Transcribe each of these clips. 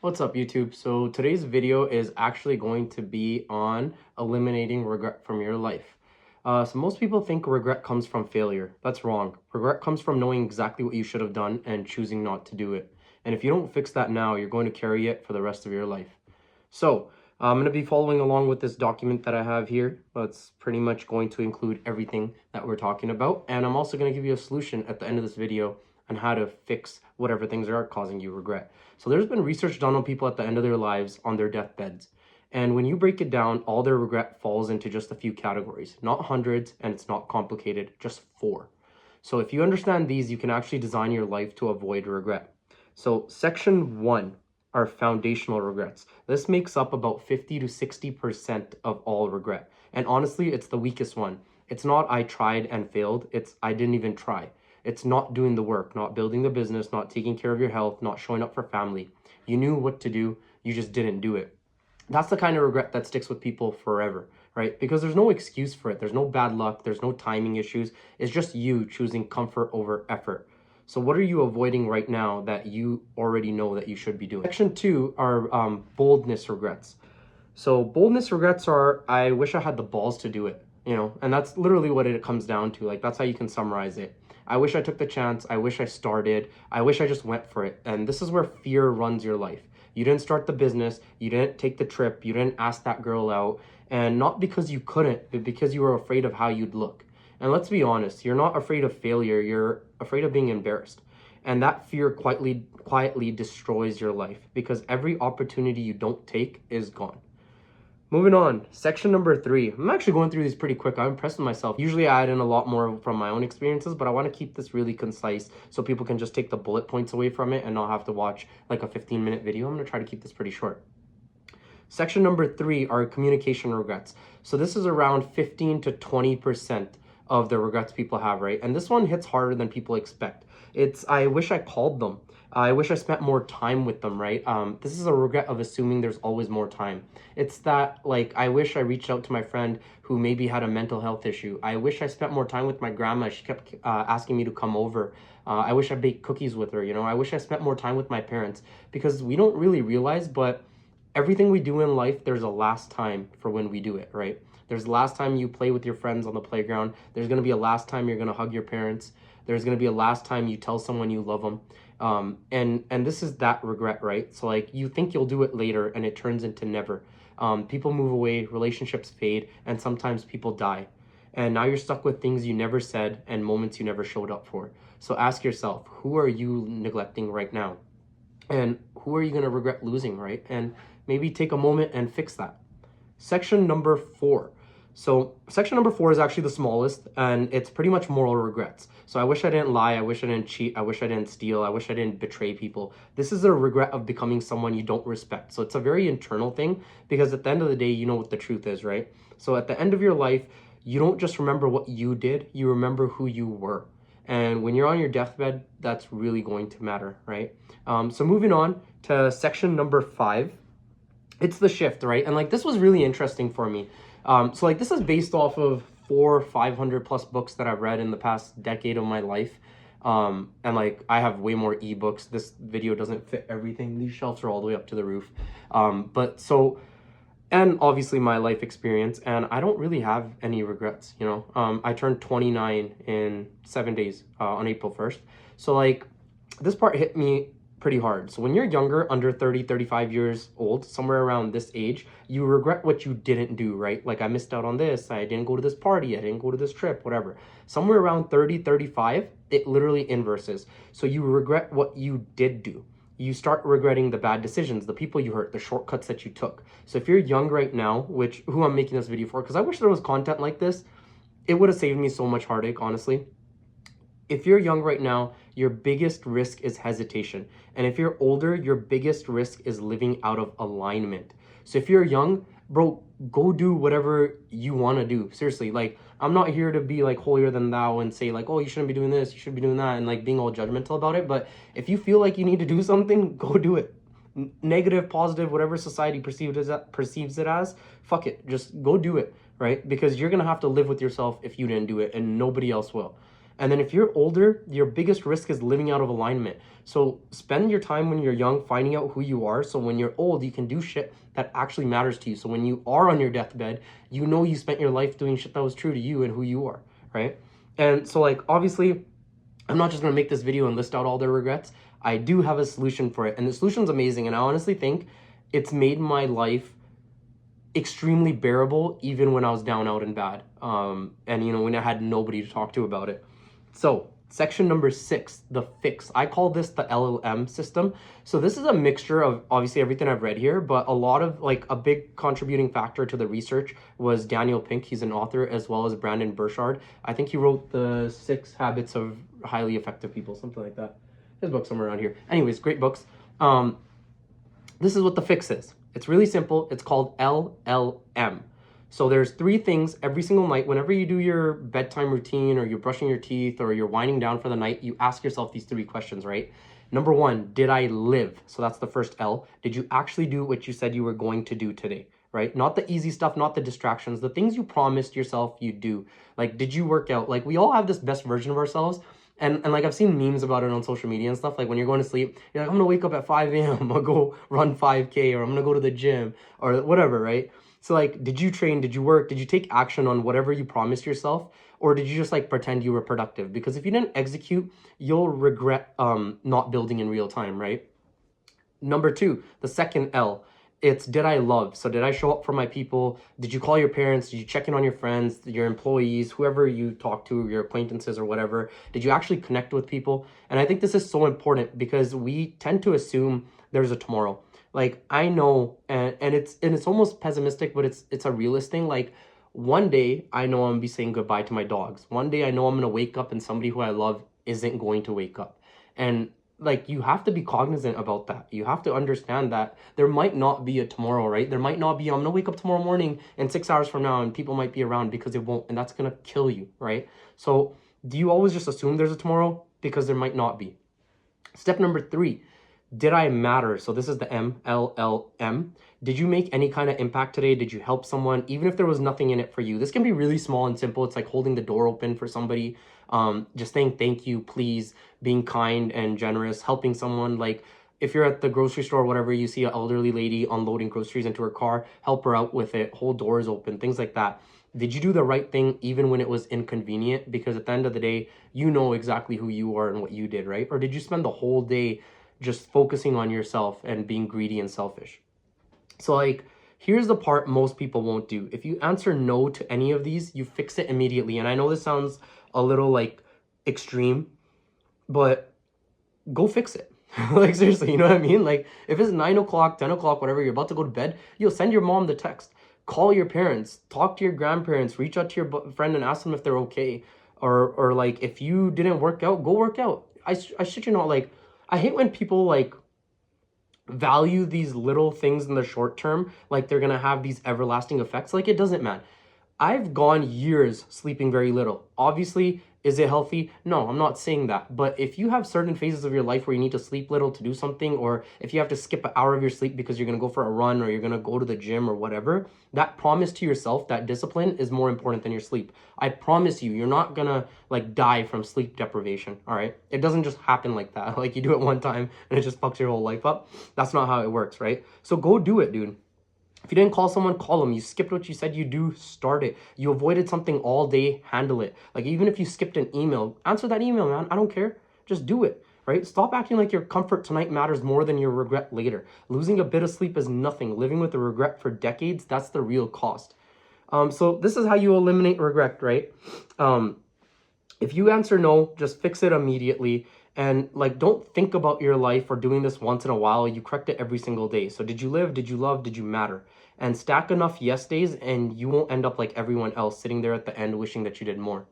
What's up, YouTube? So today's video is actually going to be on eliminating regret from your life. So most people think regret comes from failure. That's wrong. Regret comes from knowing exactly what you should have done and choosing not to do it. And if you don't fix that now, you're going to carry it for the rest of your life. So I'm going to be following along with this document that I have here. That's pretty much going to include everything that we're talking about. And I'm also going to give you a solution at the end of this video on how to fix whatever things are causing you regret. So there's been research done on people at the end of their lives on their deathbeds. And when you break it down, all their regret falls into just a few categories, not hundreds, and it's not complicated, just 4. So if you understand these, you can actually design your life to avoid regret. So section 1 are foundational regrets. This makes up about 50 to 60% of all regret. And honestly, it's the weakest one. It's not I tried and failed, it's I didn't even try. It's not doing the work, not building the business, not taking care of your health, not showing up for family. You knew what to do, you just didn't do it. That's the kind of regret that sticks with people forever, right? Because there's no excuse for it. There's no bad luck. There's no timing issues. It's just you choosing comfort over effort. So what are you avoiding right now that you already know that you should be doing? Section 2 are boldness regrets. So boldness regrets are, I wish I had the balls to do it, and that's literally what it comes down to. Like, that's how you can summarize it. I wish I took the chance. I wish I started. I wish I just went for it. And this is where fear runs your life. You didn't start the business. You didn't take the trip. You didn't ask that girl out. And not because you couldn't, but because you were afraid of how you'd look. And let's be honest, you're not afraid of failure. You're afraid of being embarrassed. And that fear quietly destroys your life because every opportunity you don't take is gone. Moving on, section number 3. I'm actually going through these pretty quick. I'm impressed with myself. Usually I add in a lot more from my own experiences, but I want to keep this really concise so people can just take the bullet points away from it and not have to watch like a 15-minute video. I'm going to try to keep this pretty short. Section number 3 are communication regrets. So this is around 15 to 20% of the regrets people have, right? And this one hits harder than people expect. It's, I wish I called them. I wish I spent more time with them, right? This is a regret of assuming there's always more time. It's that, like, I wish I reached out to my friend who maybe had a mental health issue. I wish I spent more time with my grandma. She kept asking me to come over. I wish I baked cookies with her, I wish I spent more time with my parents, because we don't really realize, but everything we do in life, there's a last time for when we do it, right? There's the last time you play with your friends on the playground. There's going to be a last time you're going to hug your parents. There's going to be a last time you tell someone you love them. And this is that regret, right? So like, you think you'll do it later and it turns into never. People move away, relationships fade, and sometimes people die. And now you're stuck with things you never said and moments you never showed up for. So ask yourself, who are you neglecting right now? And who are you going to regret losing, right? And maybe take a moment and fix that. Section number 4. So section number 4 is actually the smallest, and it's pretty much moral regrets. So I wish I didn't lie. I wish I didn't cheat. I wish I didn't steal. I wish I didn't betray people. This is a regret of becoming someone you don't respect. So it's a very internal thing, because at the end of the day, you know what the truth is, right? So at the end of your life, you don't just remember what you did, you remember who you were. And when you're on your deathbed, that's really going to matter, right? So moving on to section number 5. It's the shift, right? And like, this was really interesting for me. So like, this is based off of 400 or 500 plus books that I've read in the past decade of my life. And like, I have way more ebooks. This video doesn't fit everything. These shelves are all the way up to the roof. And obviously my life experience, and I don't really have any regrets, I turned 29 in 7 days, on April 1st. So like, this part hit me pretty hard. So when you're younger, under 30, 35 years old, somewhere around this age, you regret what you didn't do, right? Like, I missed out on this, I didn't go to this party, I didn't go to this trip, whatever. Somewhere around 30, 35, it literally inverses. So you regret what you did do. You start regretting the bad decisions, the people you hurt, the shortcuts that you took. So if you're young right now, who I'm making this video for, because I wish there was content like this, it would have saved me so much heartache, honestly. If you're young right now, your biggest risk is hesitation. And if you're older, your biggest risk is living out of alignment. So if you're young, bro, go do whatever you want to do. Seriously, like, I'm not here to be like holier than thou and say like, oh, you shouldn't be doing this, you should be doing that, and like being all judgmental about it. But if you feel like you need to do something, go do it. Negative, positive, whatever society perceives it as, fuck it, just go do it, right? Because you're gonna have to live with yourself if you didn't do it, and nobody else will. And then if you're older, your biggest risk is living out of alignment. So spend your time when you're young finding out who you are, so when you're old, you can do shit that actually matters to you. So when you are on your deathbed, you know you spent your life doing shit that was true to you and who you are, right? And so like, obviously, I'm not just going to make this video and list out all their regrets. I do have a solution for it. And the solution's amazing. And I honestly think it's made my life extremely bearable, even when I was down, out, and bad. And, you know, when I had nobody to talk to about it. So section number 6, the fix. I call this the LLM system. So this is a mixture of obviously everything I've read here, but a lot of like a big contributing factor to the research was Daniel Pink. He's an author, as well as Brandon Burchard. I think he wrote the 6 Habits of Highly Effective People, something like that. His book somewhere around here. Anyways, great books. This is what the fix is. It's really simple. It's called LLM. So there's 3 things every single night. Whenever you do your bedtime routine, or you're brushing your teeth, or you're winding down for the night, you ask yourself these 3 questions, right? Number 1, did I live? So that's the first L. Did you actually do what you said you were going to do today, right? Not the easy stuff, not the distractions, the things you promised yourself you'd do. Like, did you work out? Like, we all have this best version of ourselves. And like, I've seen memes about it on social media and stuff. Like, when you're going to sleep, you're like, I'm gonna wake up at 5 a.m. I'll go run 5K, or I'm gonna go to the gym, or whatever, right? So like, did you train? Did you work? Did you take action on whatever you promised yourself? Or did you just like pretend you were productive? Because if you didn't execute, you'll regret not building in real time, right? Number 2, the second L, it's did I love? So did I show up for my people? Did you call your parents? Did you check in on your friends, your employees, whoever you talk to, your acquaintances or whatever? Did you actually connect with people? And I think this is so important, because we tend to assume there's a tomorrow. Like, I know, and it's almost pessimistic, but it's a realist thing. Like, one day I know I'm gonna be saying goodbye to my dogs. One day I know I'm gonna wake up and somebody who I love isn't going to wake up. And like, you have to be cognizant about that. You have to understand that there might not be a tomorrow, right? There might not be, I'm gonna wake up tomorrow morning and 6 hours from now and people might be around, because it won't, and that's gonna kill you, right? So do you always just assume there's a tomorrow? Because there might not be. Step number 3, did I matter? So this is the MLLM. Did you make any kind of impact today? Did you help someone, even if there was nothing in it for you? This can be really small and simple. It's like holding the door open for somebody, just saying thank you, please, being kind and generous, helping someone. Like, if you're at the grocery store or whatever, you see an elderly lady unloading groceries into her car, help her out with it, hold doors open, things like that. Did you do the right thing even when it was inconvenient? Because at the end of the day, you know exactly who you are and what you did, right? Or did you spend the whole day just focusing on yourself and being greedy and selfish? So like, here's the part most people won't do. If you answer no to any of these, you fix it immediately. And I know this sounds a little like extreme, but go fix it. Like, seriously, you know what I mean? Like, if it's 9 o'clock, 10 o'clock, whatever, you're about to go to bed, you'll send your mom the text, call your parents, talk to your grandparents, reach out to your friend and ask them if they're okay. Or like, if you didn't work out, go work out. I shit you not, like, I hate when people like value these little things in the short term, like they're gonna have these everlasting effects. Like, it doesn't, man. I've gone years sleeping very little. Obviously, is it healthy? No, I'm not saying that. But if you have certain phases of your life where you need to sleep little to do something, or if you have to skip an hour of your sleep because you're going to go for a run, or you're going to go to the gym or whatever, that promise to yourself, that discipline, is more important than your sleep. I promise you, you're not going to like die from sleep deprivation, all right? It doesn't just happen like that. Like, you do it one time and it just fucks your whole life up. That's not how it works, right? So go do it, dude. If you didn't call someone, call them. You skipped what you said you do, start it. You avoided something all day, handle it. Like, even if you skipped an email, answer that email, man. I don't care. Just do it, right? Stop acting like your comfort tonight matters more than your regret later. Losing a bit of sleep is nothing. Living with the regret for decades, that's the real cost. So this is how you eliminate regret, right? If you answer no, just fix it immediately. And like, don't think about your life or doing this once in a while. You correct it every single day. So did you live? Did you love? Did you matter? And stack enough yes days and you won't end up like everyone else sitting there at the end wishing that you did more.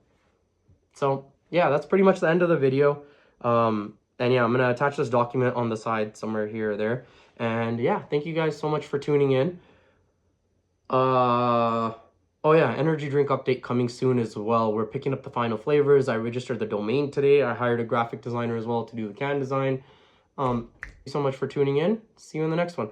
So yeah, that's pretty much the end of the video. And yeah, I'm going to attach this document on the side somewhere here or there. And yeah, thank you guys so much for tuning in. Oh yeah, energy drink update coming soon as well. We're picking up the final flavors. I registered the domain today. I hired a graphic designer as well to do the can design. Thank you so much for tuning in. See you in the next one.